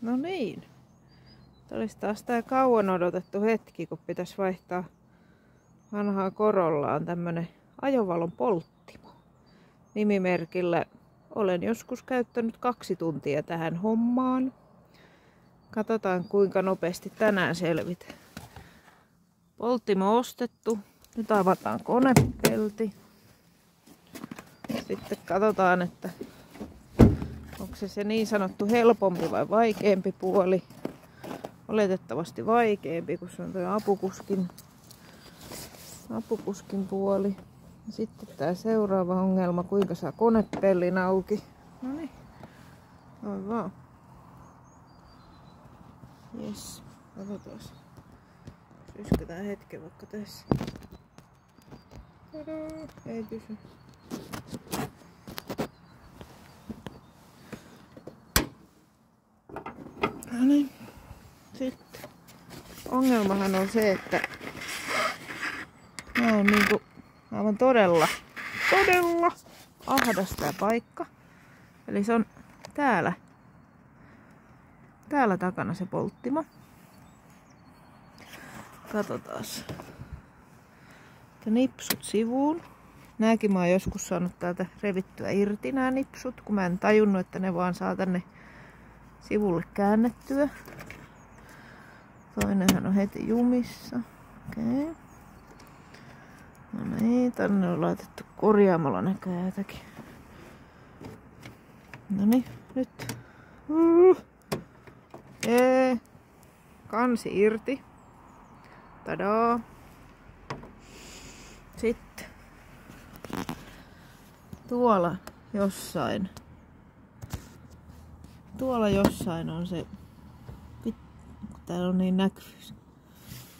No niin. Tämä olisi taas tää kauan odotettu hetki, kun pitäisi vaihtaa vanhaa Corollaan tämmönen ajovalon polttimo. Nimimerkillä olen joskus käyttänyt 2 tuntia tähän hommaan. Katsotaan kuinka nopeasti tänään selvitään. Polttimo ostettu. Nyt avataan konepelti. Sitten katsotaan, että onko se niin sanottu helpompi vai vaikeampi puoli. Oletettavasti vaikeampi, kun se on tuo apukuskin puoli. Ja sitten tämä seuraava ongelma, kuinka saa konepellin auki. No niin, noin vaan. Jes, katsotaan. Syskätään hetken vaikka tässä. Tadaa, ei kysy. No niin. Sitten ongelmahan on se, että nämä on niinku aivan todella ahdas tää paikka. Eli se on täällä takana se polttimo. Katsotaas. Nipsut sivuun. Nääkin mä oon joskus saanut täältä revittyä irti nää nipsut, kun mä en tajunnut, että ne vaan saa tänne sivulle käännettyä. Toinenhan on heti jumissa. Okei. No niin, tänne on laitettu korjaamolla näköjään jotakin. No niin, nyt. Kansi irti. Tadaa. Sitten. Tuolla jossain on se. Täällä on niin näkyvyys.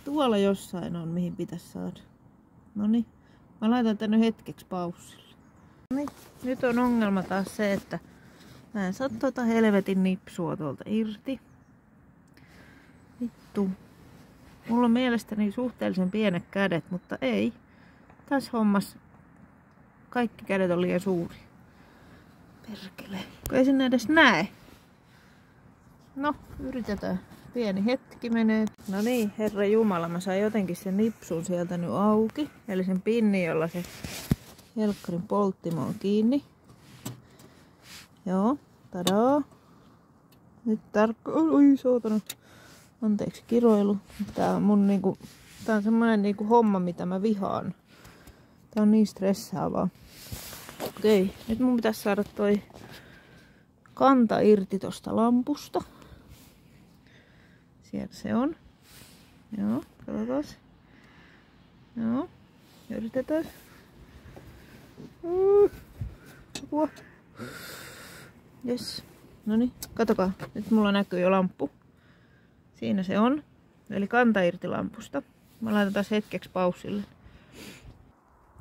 Tuolla jossain on, mihin pitäisi saada. Noniin. Mä laitan tänne hetkeksi paussille. Noniin. Nyt on ongelma taas se, että mä en saa tuota helvetin nipsua tuolta irti. Vittu. Mulla on mielestäni suhteellisen pienet kädet, mutta ei. Tässä hommassa kaikki kädet on liian suuri. Perkele. Kun ei sinne edes näe. No, yritetään. Pieni hetki menee. No niin, herra jumala, mä sain jotenkin sen nipsun sieltä nyt auki. Eli sen pinnin, jolla se helkkarin polttimo on kiinni. Joo, tadaa. Nyt oi saatana. Anteeksi kiroilu. Tää on mun niinku, tää on semmonen niinku homma, mitä mä vihaan. Tää on niin stressaavaa. Okei, nyt mun pitäisi saada toi kanta irti tosta lampusta. Siellä se on. Joo, katsotaan. Joo, yritetään. Apua. Jes. Noniin, katsokaa. Nyt mulla näkyy jo lamppu. Siinä se on. Eli kanta irti lampusta. Mä laitan taas hetkeksi paussille.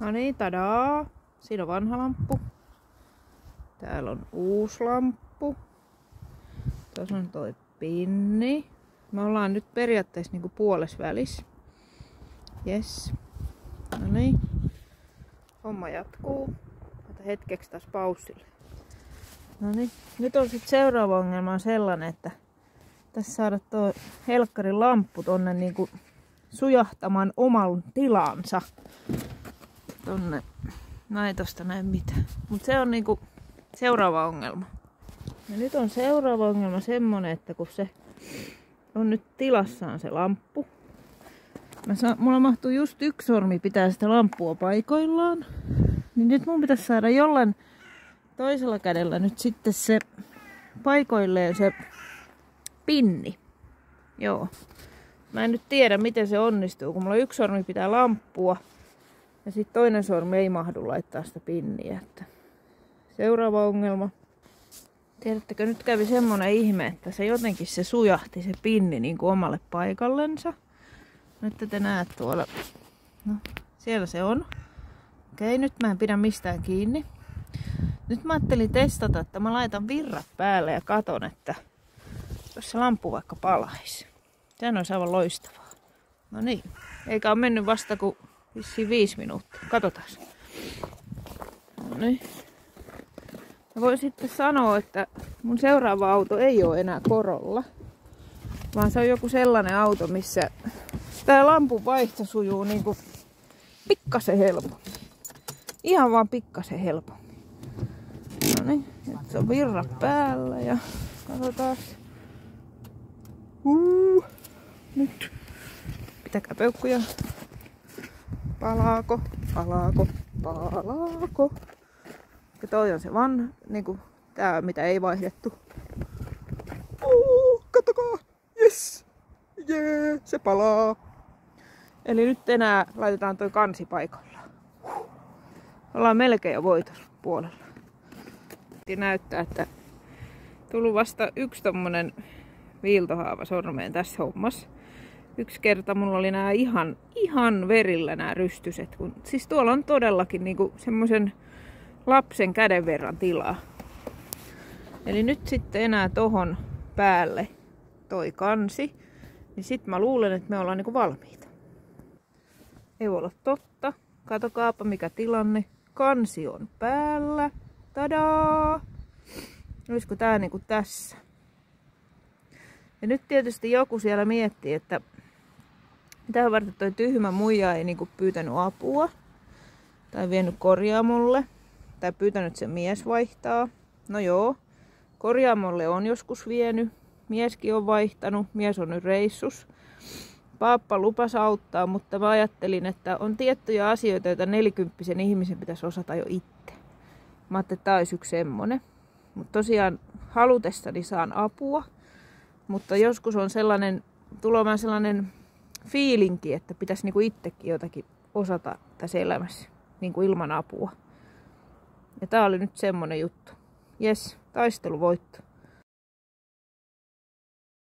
Noniin, tadaa. Siinä on vanha lamppu. Täällä on uusi lamppu. Tuossa on toi pinni. Me ollaan nyt periaatteessa niinku puolessa välissä. Jes. No niin. Homma jatkuu. Ota hetkeksi taas paussille. No niin. Nyt on sitten seuraava ongelma on sellainen, että tässä saada tuo helkkarin lamppu tonne niinku sujahtamaan oman tilansa. Tonne. No ei tosta näe mitään. Mut se on niinku seuraava ongelma. Ja nyt on seuraava ongelma semmonen, että kun se on nyt tilassaan se lamppu. Mulla mahtuu just yksi sormi pitää sitä lamppua paikoillaan. Niin nyt mun pitäisi saada jollain toisella kädellä nyt sitten se paikoilleen se pinni. Joo. Mä en nyt tiedä miten se onnistuu, kun mulla yksi sormi pitää lamppua. Ja sitten toinen sormi ei mahdu laittaa sitä pinniä. Että seuraava ongelma. Tiedättekö, nyt kävi semmonen ihme, että se jotenkin se sujahti se pinni niin kuin omalle paikallensa. Nyt te näet tuolla. No, siellä se on. Okei, nyt mä en pidä mistään kiinni. Nyt mä ajattelin testata, että mä laitan virrat päälle ja katon, että jos se lamppu vaikka palaisi. Sehän olisi aivan loistavaa. No niin, eikä ole mennyt vasta kuin vissiin 5 minuuttia. Katsotaan. No niin. Ja voin sitten sanoa, että mun seuraava auto ei ole enää Corolla, vaan se on joku sellainen auto, missä tää lampun vaihto sujuu niinku pikkasen helpommin. Ihan vaan pikkasen helpommin. Noniin, nyt se on virra päällä ja katsotaan. Nyt. Pitäkää peukkuja. Palaako? Palaako? Palaako? Ja toi on se niinku tää mitä ei vaihdettu. Katsokaa! Yes! Jee! Se palaa! Eli nyt enää laitetaan toi kansi paikallaan. Ollaan melkein jo voitospuolella. Näyttää, että tullut vasta yksi tommonen viiltohaava sormeen tässä hommassa. Yksi kerta mulla oli nää ihan verillä nää rystyset. Siis tuolla on todellakin niinku semmosen lapsen käden verran tilaa. Eli nyt sitten enää tohon päälle toi kansi. Niin sit mä luulen, että me ollaan niinku valmiita. Ei voi olla totta. Katokaapa mikä tilanne. Kansi on päällä. Tadaa! Olisiko tää niinku tässä? Ja nyt tietysti joku siellä miettii, että mitä varten toi tyhmä muija ei niinku pyytänyt apua. Tai vienyt korjaamolle. Tai pyytänyt sen mies vaihtaa. No joo. Korjaamolle on joskus vienyt. Mieskin on vaihtanut. Mies on nyt reissus. Paappa lupasi auttaa, mutta mä ajattelin, että on tiettyjä asioita, joita 40-vuotiaan ihmisen pitäisi osata jo itse. Mä ajattelin, että tää olisi yksi semmonen. Mutta tosiaan halutessani saan apua. Mutta joskus on tulemaan sellainen fiilinki, että pitäisi niinku itsekin jotakin osata tässä elämässä. Niinku ilman apua. Ja tää oli nyt semmonen juttu. Jes, taisteluvoitto.